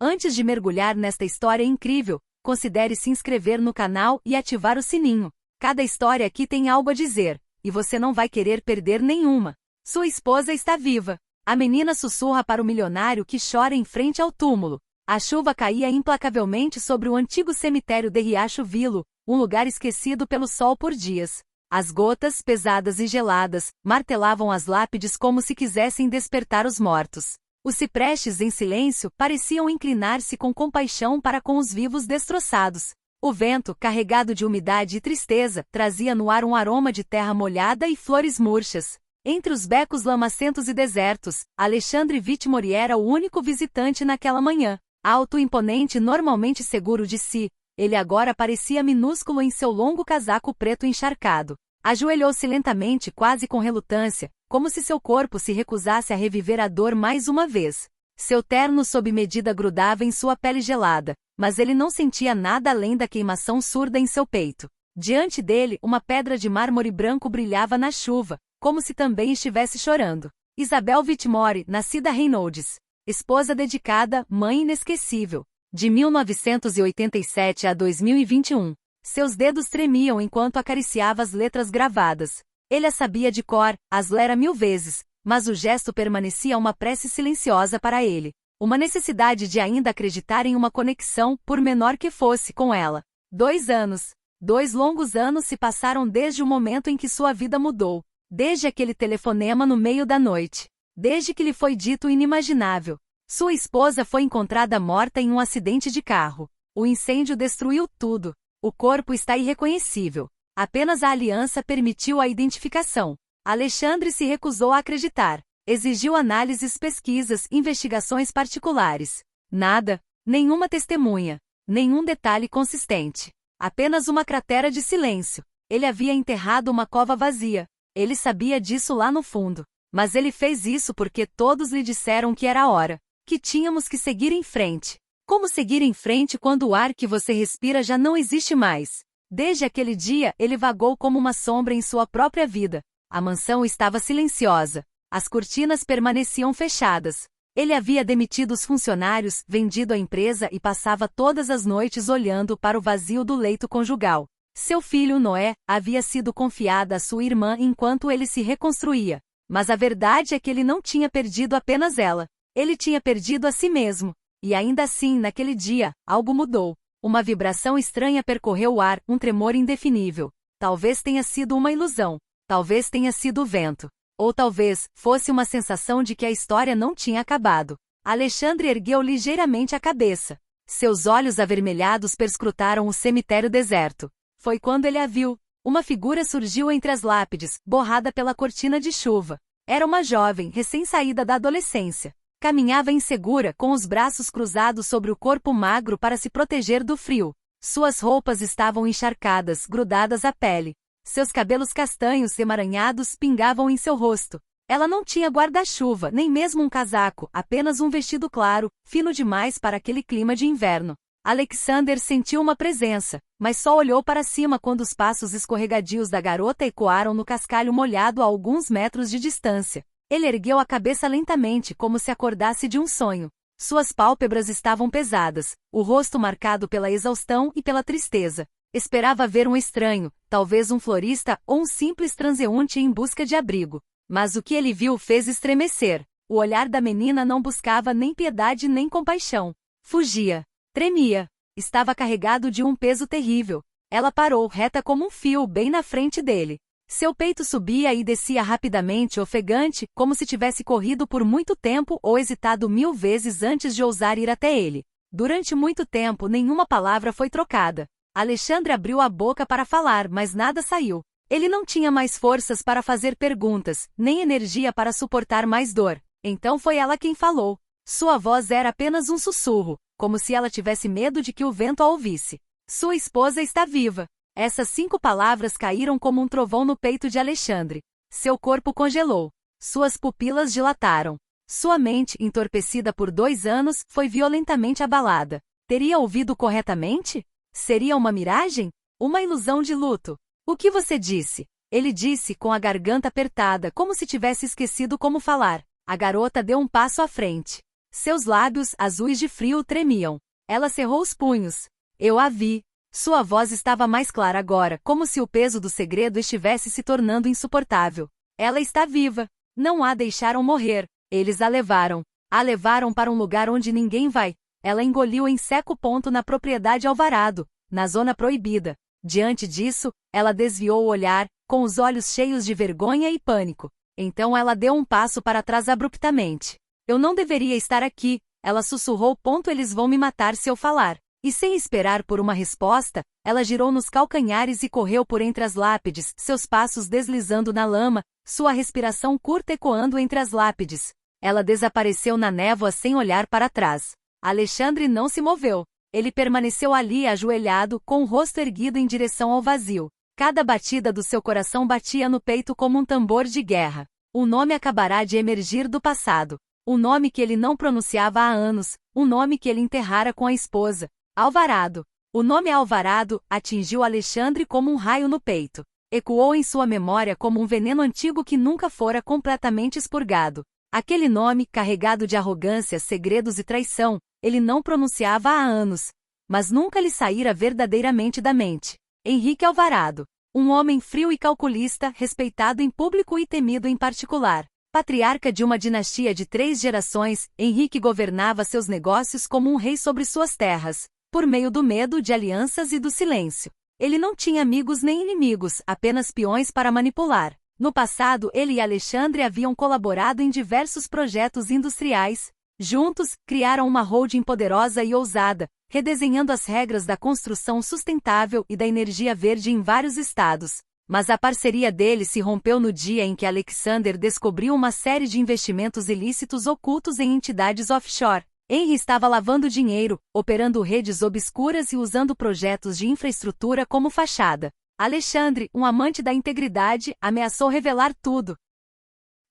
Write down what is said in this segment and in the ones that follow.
Antes de mergulhar nesta história incrível, considere se inscrever no canal e ativar o sininho. Cada história aqui tem algo a dizer, e você não vai querer perder nenhuma. Sua esposa está viva. A menina sussurra para o milionário que chora em frente ao túmulo. A chuva caía implacavelmente sobre o antigo cemitério de Riacho Vilo, um lugar esquecido pelo sol por dias. As gotas, pesadas e geladas, martelavam as lápides como se quisessem despertar os mortos. Os ciprestes em silêncio pareciam inclinar-se com compaixão para com os vivos destroçados. O vento, carregado de umidade e tristeza, trazia no ar um aroma de terra molhada e flores murchas. Entre os becos lamacentos e desertos, Alexandre Whitmore era o único visitante naquela manhã. Alto e imponente, normalmente seguro de si, ele agora parecia minúsculo em seu longo casaco preto encharcado. Ajoelhou-se lentamente, quase com relutância, como se seu corpo se recusasse a reviver a dor mais uma vez. Seu terno sob medida grudava em sua pele gelada, mas ele não sentia nada além da queimação surda em seu peito. Diante dele, uma pedra de mármore branco brilhava na chuva, como se também estivesse chorando. Isabel Whitmore, nascida Reynolds. Esposa dedicada, mãe inesquecível. De 1987 a 2021. Seus dedos tremiam enquanto acariciava as letras gravadas. Ele as sabia de cor, as lera 1000 vezes, mas o gesto permanecia uma prece silenciosa para ele. Uma necessidade de ainda acreditar em uma conexão, por menor que fosse, com ela. 2 anos. 2 longos anos se passaram desde o momento em que sua vida mudou. Desde aquele telefonema no meio da noite. Desde que lhe foi dito o inimaginável. Sua esposa foi encontrada morta em um acidente de carro. O incêndio destruiu tudo. O corpo está irreconhecível. Apenas a aliança permitiu a identificação. Alexandre se recusou a acreditar. Exigiu análises, pesquisas, investigações particulares. Nada, nenhuma testemunha, nenhum detalhe consistente. Apenas uma cratera de silêncio. Ele havia enterrado uma cova vazia. Ele sabia disso lá no fundo. Mas ele fez isso porque todos lhe disseram que era a hora. Que tínhamos que seguir em frente. Como seguir em frente quando o ar que você respira já não existe mais? Desde aquele dia, ele vagou como uma sombra em sua própria vida. A mansão estava silenciosa. As cortinas permaneciam fechadas. Ele havia demitido os funcionários, vendido a empresa e passava todas as noites olhando para o vazio do leito conjugal. Seu filho Noé havia sido confiado à sua irmã enquanto ele se reconstruía. Mas a verdade é que ele não tinha perdido apenas ela. Ele tinha perdido a si mesmo. E ainda assim, naquele dia, algo mudou. Uma vibração estranha percorreu o ar, um tremor indefinível. Talvez tenha sido uma ilusão. Talvez tenha sido o vento. Ou talvez fosse uma sensação de que a história não tinha acabado. Alexandre ergueu ligeiramente a cabeça. Seus olhos avermelhados perscrutaram o cemitério deserto. Foi quando ele a viu. Uma figura surgiu entre as lápides, borrada pela cortina de chuva. Era uma jovem, recém-saída da adolescência. Caminhava insegura, com os braços cruzados sobre o corpo magro para se proteger do frio. Suas roupas estavam encharcadas, grudadas à pele. Seus cabelos castanhos emaranhados pingavam em seu rosto. Ela não tinha guarda-chuva, nem mesmo um casaco, apenas um vestido claro, fino demais para aquele clima de inverno. Alexander sentiu uma presença, mas só olhou para cima quando os passos escorregadios da garota ecoaram no cascalho molhado a alguns metros de distância. Ele ergueu a cabeça lentamente como se acordasse de um sonho. Suas pálpebras estavam pesadas, o rosto marcado pela exaustão e pela tristeza. Esperava ver um estranho, talvez um florista ou um simples transeunte em busca de abrigo. Mas o que ele viu fez estremecer. O olhar da menina não buscava nem piedade nem compaixão. Fugia. Tremia. Estava carregado de um peso terrível. Ela parou reta como um fio bem na frente dele. Seu peito subia e descia rapidamente, ofegante, como se tivesse corrido por muito tempo ou hesitado 1000 vezes antes de ousar ir até ele. Durante muito tempo nenhuma palavra foi trocada. Alexandre abriu a boca para falar, mas nada saiu. Ele não tinha mais forças para fazer perguntas, nem energia para suportar mais dor. Então foi ela quem falou. Sua voz era apenas um sussurro, como se ela tivesse medo de que o vento a ouvisse. Sua esposa está viva. Essas 5 palavras caíram como um trovão no peito de Alexandre. Seu corpo congelou. Suas pupilas dilataram. Sua mente, entorpecida por 2 anos, foi violentamente abalada. Teria ouvido corretamente? Seria uma miragem? Uma ilusão de luto? O que você disse? Ele disse com a garganta apertada, como se tivesse esquecido como falar. A garota deu um passo à frente. Seus lábios, azuis de frio, tremiam. Ela cerrou os punhos. Eu a vi. Sua voz estava mais clara agora, como se o peso do segredo estivesse se tornando insuportável. Ela está viva. Não a deixaram morrer. Eles a levaram. A levaram para um lugar onde ninguém vai. Ela engoliu em seco ponto na propriedade Alvarado, na zona proibida. Diante disso, ela desviou o olhar, com os olhos cheios de vergonha e pânico. Então ela deu um passo para trás abruptamente. Eu não deveria estar aqui, ela sussurrou. Eles vão me matar se eu falar. E sem esperar por uma resposta, ela girou nos calcanhares e correu por entre as lápides, seus passos deslizando na lama, sua respiração curta ecoando entre as lápides. Ela desapareceu na névoa sem olhar para trás. Alexandre não se moveu. Ele permaneceu ali ajoelhado, com o rosto erguido em direção ao vazio. Cada batida do seu coração batia no peito como um tambor de guerra. Um nome acabará de emergir do passado. Um nome que ele não pronunciava há anos, um nome que ele enterrara com a esposa. Alvarado. O nome Alvarado atingiu Alexandre como um raio no peito. Ecoou em sua memória como um veneno antigo que nunca fora completamente expurgado. Aquele nome, carregado de arrogância, segredos e traição, ele não pronunciava há anos, mas nunca lhe saíra verdadeiramente da mente. Henrique Alvarado. Um homem frio e calculista, respeitado em público e temido em particular. Patriarca de uma dinastia de 3 gerações, Henrique governava seus negócios como um rei sobre suas terras, por meio do medo, de alianças e do silêncio. Ele não tinha amigos nem inimigos, apenas peões para manipular. No passado, ele e Alexandre haviam colaborado em diversos projetos industriais. Juntos, criaram uma holding poderosa e ousada, redesenhando as regras da construção sustentável e da energia verde em vários estados. Mas a parceria deles se rompeu no dia em que Alexander descobriu uma série de investimentos ilícitos ocultos em entidades offshore. Henry estava lavando dinheiro, operando redes obscuras e usando projetos de infraestrutura como fachada. Alexandre, um amante da integridade, ameaçou revelar tudo.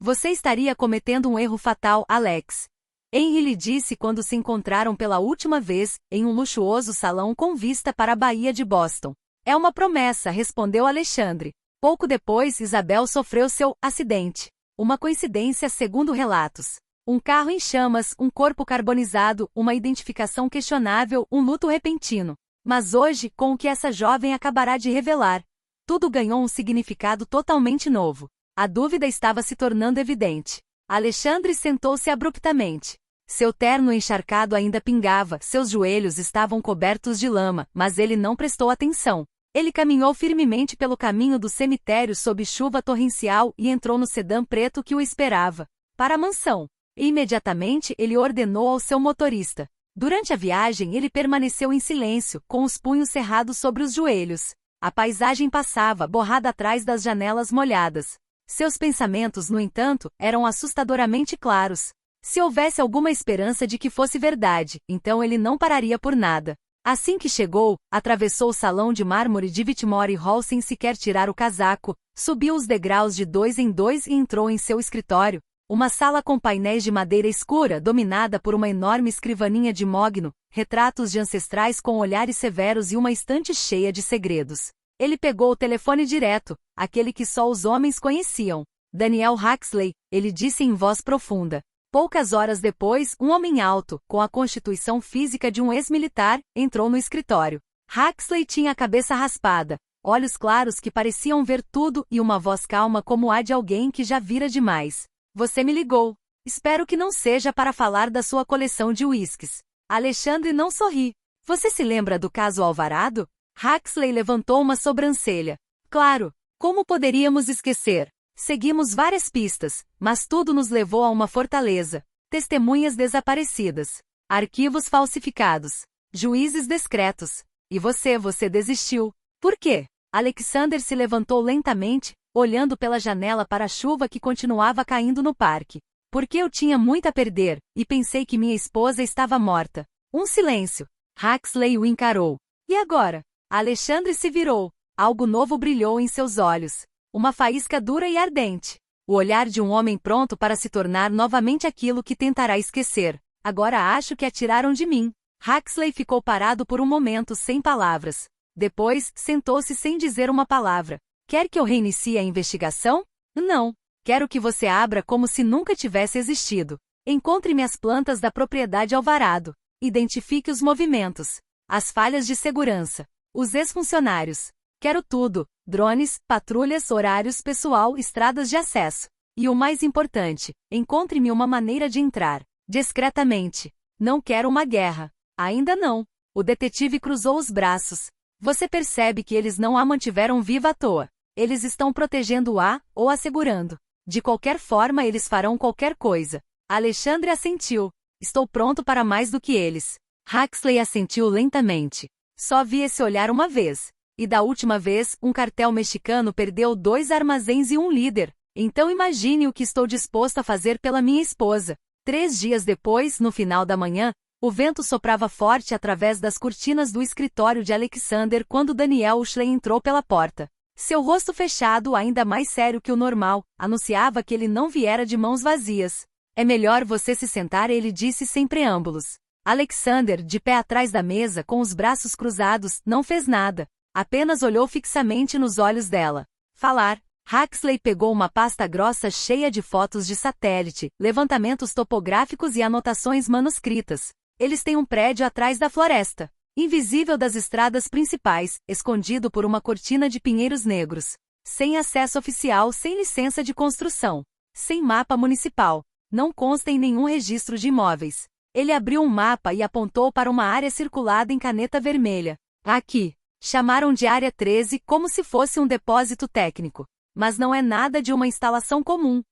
Você estaria cometendo um erro fatal, Alex. Henry lhe disse quando se encontraram pela última vez, em um luxuoso salão com vista para a Baía de Boston. É uma promessa, respondeu Alexandre. Pouco depois, Isabel sofreu seu acidente. Uma coincidência segundo relatos. Um carro em chamas, um corpo carbonizado, uma identificação questionável, um luto repentino. Mas hoje, com o que essa jovem acabará de revelar, tudo ganhou um significado totalmente novo. A dúvida estava se tornando evidente. Alexandre sentou-se abruptamente. Seu terno encharcado ainda pingava, seus joelhos estavam cobertos de lama, mas ele não prestou atenção. Ele caminhou firmemente pelo caminho do cemitério sob chuva torrencial e entrou no sedã preto que o esperava, para a mansão. Imediatamente ele ordenou ao seu motorista. Durante a viagem ele permaneceu em silêncio, com os punhos cerrados sobre os joelhos. A paisagem passava, borrada atrás das janelas molhadas. Seus pensamentos, no entanto, eram assustadoramente claros. Se houvesse alguma esperança de que fosse verdade, então ele não pararia por nada. Assim que chegou, atravessou o salão de mármore de Whitmore Hall sem sequer tirar o casaco, subiu os degraus de 2 em 2 e entrou em seu escritório. Uma sala com painéis de madeira escura dominada por uma enorme escrivaninha de mogno, retratos de ancestrais com olhares severos e uma estante cheia de segredos. Ele pegou o telefone direto, aquele que só os homens conheciam. Daniel Huxley, ele disse em voz profunda. Poucas horas depois, um homem alto, com a constituição física de um ex-militar, entrou no escritório. Huxley tinha a cabeça raspada, olhos claros que pareciam ver tudo e uma voz calma como a de alguém que já vira demais. Você me ligou. Espero que não seja para falar da sua coleção de uísques. Alexandre não sorri. Você se lembra do caso Alvarado? Huxley levantou uma sobrancelha. Claro. Como poderíamos esquecer? Seguimos várias pistas, mas tudo nos levou a uma fortaleza. Testemunhas desaparecidas. Arquivos falsificados. Juízes discretos. E você desistiu. Por quê? Alexander se levantou lentamente, olhando pela janela para a chuva que continuava caindo no parque. Porque eu tinha muito a perder, e pensei que minha esposa estava morta. Um silêncio. Huxley o encarou. E agora? Alexandre se virou. Algo novo brilhou em seus olhos. Uma faísca dura e ardente. O olhar de um homem pronto para se tornar novamente aquilo que tentará esquecer. Agora acho que atiraram de mim. Huxley ficou parado por um momento sem palavras. Depois, sentou-se sem dizer uma palavra. Quer que eu reinicie a investigação? Não. Quero que você abra como se nunca tivesse existido. Encontre-me as plantas da propriedade Alvarado. Identifique os movimentos, as falhas de segurança, os ex-funcionários. Quero tudo: drones, patrulhas, horários, pessoal, estradas de acesso. E o mais importante, encontre-me uma maneira de entrar, discretamente. Não quero uma guerra. Ainda não. O detetive cruzou os braços. Você percebe que eles não a mantiveram viva à toa. Eles estão protegendo-a, ou assegurando. De qualquer forma eles farão qualquer coisa. Alexandre assentiu. Estou pronto para mais do que eles. Huxley assentiu lentamente. Só vi esse olhar uma vez. E da última vez, um cartel mexicano perdeu 2 armazéns e um líder. Então imagine o que estou disposto a fazer pela minha esposa. 3 dias depois, no final da manhã, o vento soprava forte através das cortinas do escritório de Alexander quando Daniel Huxley entrou pela porta. Seu rosto fechado, ainda mais sério que o normal, anunciava que ele não viera de mãos vazias. É melhor você se sentar, ele disse sem preâmbulos. Alexander, de pé atrás da mesa com os braços cruzados, não fez nada. Apenas olhou fixamente nos olhos dela. Falar. Huxley pegou uma pasta grossa cheia de fotos de satélite, levantamentos topográficos e anotações manuscritas. Eles têm um prédio atrás da floresta, invisível das estradas principais, escondido por uma cortina de pinheiros negros. Sem acesso oficial, sem licença de construção. Sem mapa municipal. Não consta em nenhum registro de imóveis. Ele abriu um mapa e apontou para uma área circulada em caneta vermelha. Aqui. Chamaram de Área 13 como se fosse um depósito técnico. Mas não é nada de uma instalação comum.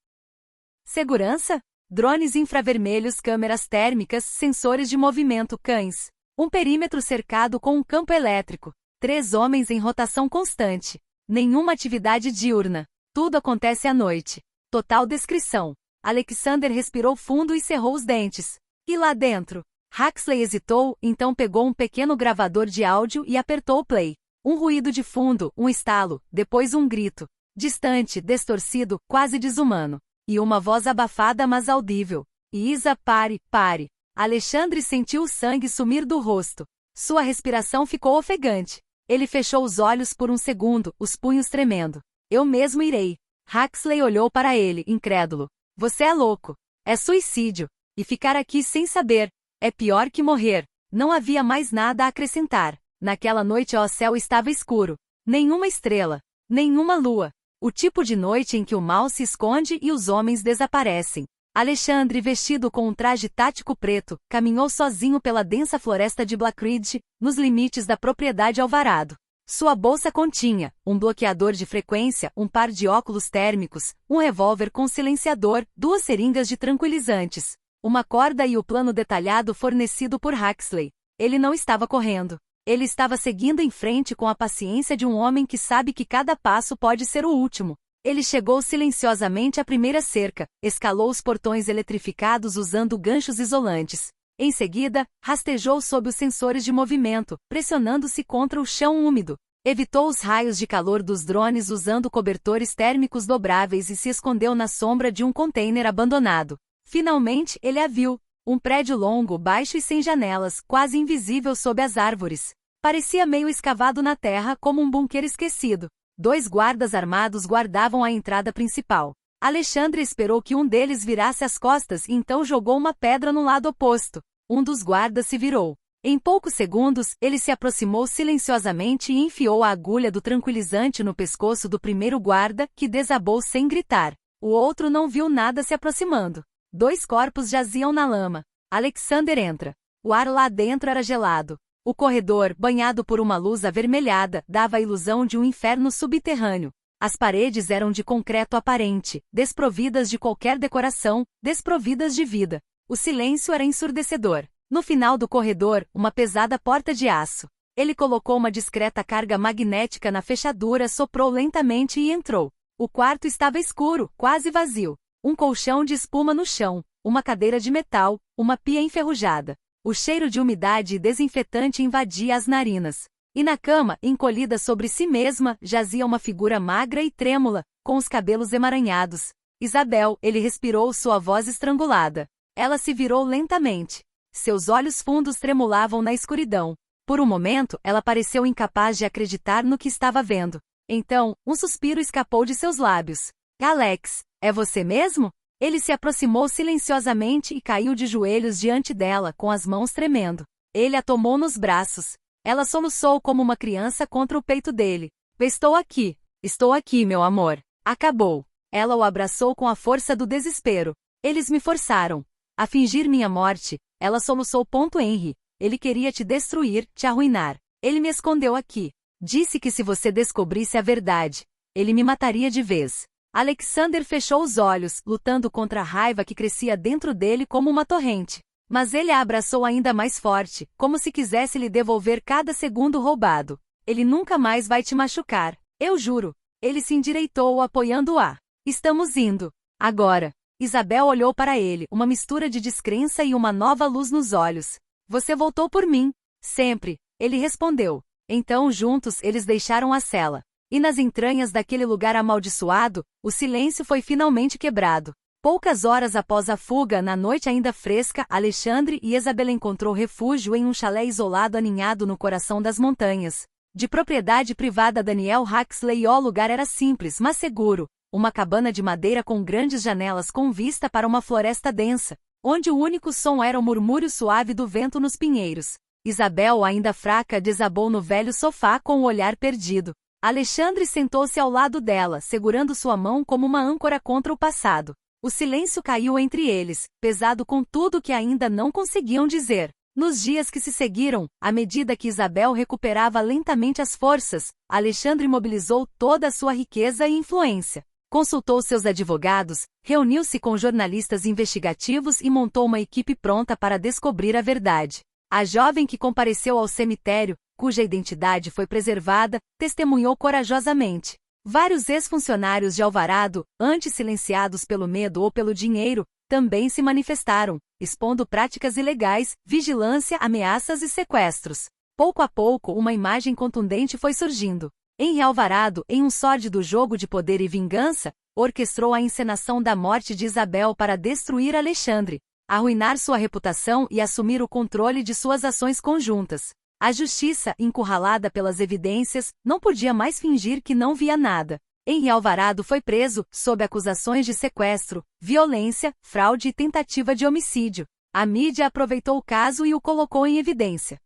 Segurança? Drones infravermelhos, câmeras térmicas, sensores de movimento, cães. Um perímetro cercado com um campo elétrico. 3 homens em rotação constante. Nenhuma atividade diurna. Tudo acontece à noite. Total descrição. Alexander respirou fundo e cerrou os dentes. E lá dentro? Huxley hesitou, então pegou um pequeno gravador de áudio e apertou o play. Um ruído de fundo, um estalo, depois um grito. Distante, distorcido, quase desumano. E uma voz abafada mas audível. Isa, pare, pare. Alexandre sentiu o sangue sumir do rosto. Sua respiração ficou ofegante. Ele fechou os olhos por um segundo, os punhos tremendo. Eu mesmo irei. Huxley olhou para ele, incrédulo. Você é louco. É suicídio. E ficar aqui sem saber. É pior que morrer. Não havia mais nada a acrescentar. Naquela noite o céu estava escuro. Nenhuma estrela. Nenhuma lua. O tipo de noite em que o mal se esconde e os homens desaparecem. Alexandre, vestido com um traje tático preto, caminhou sozinho pela densa floresta de Black Ridge, nos limites da propriedade Alvarado. Sua bolsa continha um bloqueador de frequência, um par de óculos térmicos, um revólver com silenciador, 2 seringas de tranquilizantes, uma corda e o plano detalhado fornecido por Huxley. Ele não estava correndo. Ele estava seguindo em frente com a paciência de um homem que sabe que cada passo pode ser o último. Ele chegou silenciosamente à primeira cerca, escalou os portões eletrificados usando ganchos isolantes. Em seguida, rastejou sob os sensores de movimento, pressionando-se contra o chão úmido. Evitou os raios de calor dos drones usando cobertores térmicos dobráveis e se escondeu na sombra de um container abandonado. Finalmente, ele a viu. Um prédio longo, baixo e sem janelas, quase invisível sob as árvores. Parecia meio escavado na terra como um bunker esquecido. 2 guardas armados guardavam a entrada principal. Alexandre esperou que um deles virasse as costas e então jogou uma pedra no lado oposto. Um dos guardas se virou. Em poucos segundos, ele se aproximou silenciosamente e enfiou a agulha do tranquilizante no pescoço do primeiro guarda, que desabou sem gritar. O outro não viu nada se aproximando. 2 corpos jaziam na lama. Alexander entra. O ar lá dentro era gelado. O corredor, banhado por uma luz avermelhada, dava a ilusão de um inferno subterrâneo. As paredes eram de concreto aparente, desprovidas de qualquer decoração, desprovidas de vida. O silêncio era ensurdecedor. No final do corredor, uma pesada porta de aço. Ele colocou uma discreta carga magnética na fechadura, soprou lentamente e entrou. O quarto estava escuro, quase vazio. Um colchão de espuma no chão, uma cadeira de metal, uma pia enferrujada. O cheiro de umidade e desinfetante invadia as narinas. E na cama, encolhida sobre si mesma, jazia uma figura magra e trêmula, com os cabelos emaranhados. Isabel, ele respirou sua voz estrangulada. Ela se virou lentamente. Seus olhos fundos tremulavam na escuridão. Por um momento, ela pareceu incapaz de acreditar no que estava vendo. Então, um suspiro escapou de seus lábios. Alex, é você mesmo? Ele se aproximou silenciosamente e caiu de joelhos diante dela, com as mãos tremendo. Ele a tomou nos braços. Ela soluçou como uma criança contra o peito dele. Estou aqui, meu amor. Acabou. Ela o abraçou com a força do desespero. Eles me forçaram a fingir minha morte. Ela soluçou. Henry. Ele queria te destruir, te arruinar. Ele me escondeu aqui. Disse que se você descobrisse a verdade, ele me mataria de vez. Alexander fechou os olhos, lutando contra a raiva que crescia dentro dele como uma torrente. Mas ele a abraçou ainda mais forte, como se quisesse lhe devolver cada segundo roubado. Ele nunca mais vai te machucar. Eu juro. Ele se endireitou, apoiando-a. Estamos indo. Agora. Isabel olhou para ele, uma mistura de descrença e uma nova luz nos olhos. Você voltou por mim. Sempre. Ele respondeu. Então juntos eles deixaram a cela. E nas entranhas daquele lugar amaldiçoado, o silêncio foi finalmente quebrado. Poucas horas após a fuga, na noite ainda fresca, Alexandre e Isabel encontrou refúgio em um chalé isolado aninhado no coração das montanhas. De propriedade privada Daniel Huxley, o lugar era simples, mas seguro. Uma cabana de madeira com grandes janelas com vista para uma floresta densa, onde o único som era o murmúrio suave do vento nos pinheiros. Isabel, ainda fraca, desabou no velho sofá com o olhar perdido. Alexandre sentou-se ao lado dela, segurando sua mão como uma âncora contra o passado. O silêncio caiu entre eles, pesado com tudo que ainda não conseguiam dizer. Nos dias que se seguiram, à medida que Isabel recuperava lentamente as forças, Alexandre mobilizou toda a sua riqueza e influência. Consultou seus advogados, reuniu-se com jornalistas investigativos e montou uma equipe pronta para descobrir a verdade. A jovem que compareceu ao cemitério, cuja identidade foi preservada, testemunhou corajosamente. Vários ex-funcionários de Alvarado, antes silenciados pelo medo ou pelo dinheiro, também se manifestaram, expondo práticas ilegais, vigilância, ameaças e sequestros. Pouco a pouco, uma imagem contundente foi surgindo. Henry Alvarado, em um sórdido jogo de poder e vingança, orquestrou a encenação da morte de Isabel para destruir Alexandre, arruinar sua reputação e assumir o controle de suas ações conjuntas. A justiça, encurralada pelas evidências, não podia mais fingir que não via nada. Henry Alvarado foi preso, sob acusações de sequestro, violência, fraude e tentativa de homicídio. A mídia aproveitou o caso e o colocou em evidência.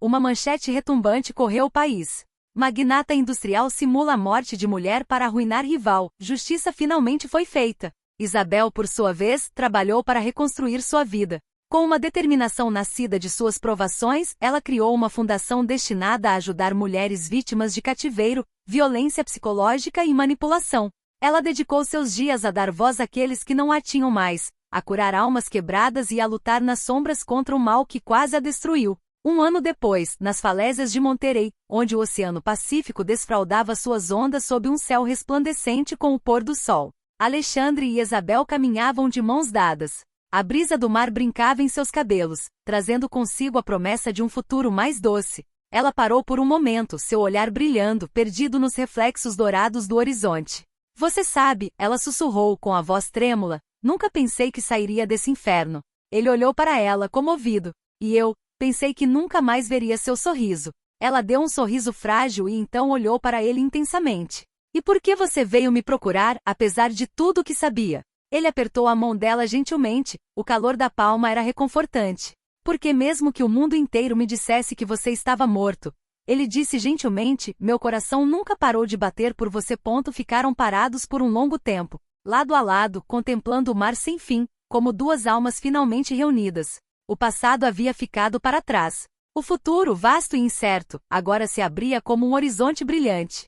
Uma manchete retumbante correu o país. Magnata industrial simula a morte de mulher para arruinar rival. Justiça finalmente foi feita. Isabel, por sua vez, trabalhou para reconstruir sua vida. Com uma determinação nascida de suas provações, ela criou uma fundação destinada a ajudar mulheres vítimas de cativeiro, violência psicológica e manipulação. Ela dedicou seus dias a dar voz àqueles que não a tinham mais, a curar almas quebradas e a lutar nas sombras contra o mal que quase a destruiu. Um ano depois, nas falésias de Monterey, onde o Oceano Pacífico desfraldava suas ondas sob um céu resplandecente com o pôr do sol, Alexandre e Isabel caminhavam de mãos dadas. A brisa do mar brincava em seus cabelos, trazendo consigo a promessa de um futuro mais doce. Ela parou por um momento, seu olhar brilhando, perdido nos reflexos dourados do horizonte. Você sabe, ela sussurrou com a voz trêmula, nunca pensei que sairia desse inferno. Ele olhou para ela, comovido. E eu, pensei que nunca mais veria seu sorriso. Ela deu um sorriso frágil e então olhou para ele intensamente. E por que você veio me procurar, apesar de tudo o que sabia? Ele apertou a mão dela gentilmente, o calor da palma era reconfortante. Porque mesmo que o mundo inteiro me dissesse que você estava morto, ele disse gentilmente, meu coração nunca parou de bater por você. Ficaram parados por um longo tempo, lado a lado, contemplando o mar sem fim, como duas almas finalmente reunidas. O passado havia ficado para trás. O futuro, vasto e incerto, agora se abria como um horizonte brilhante.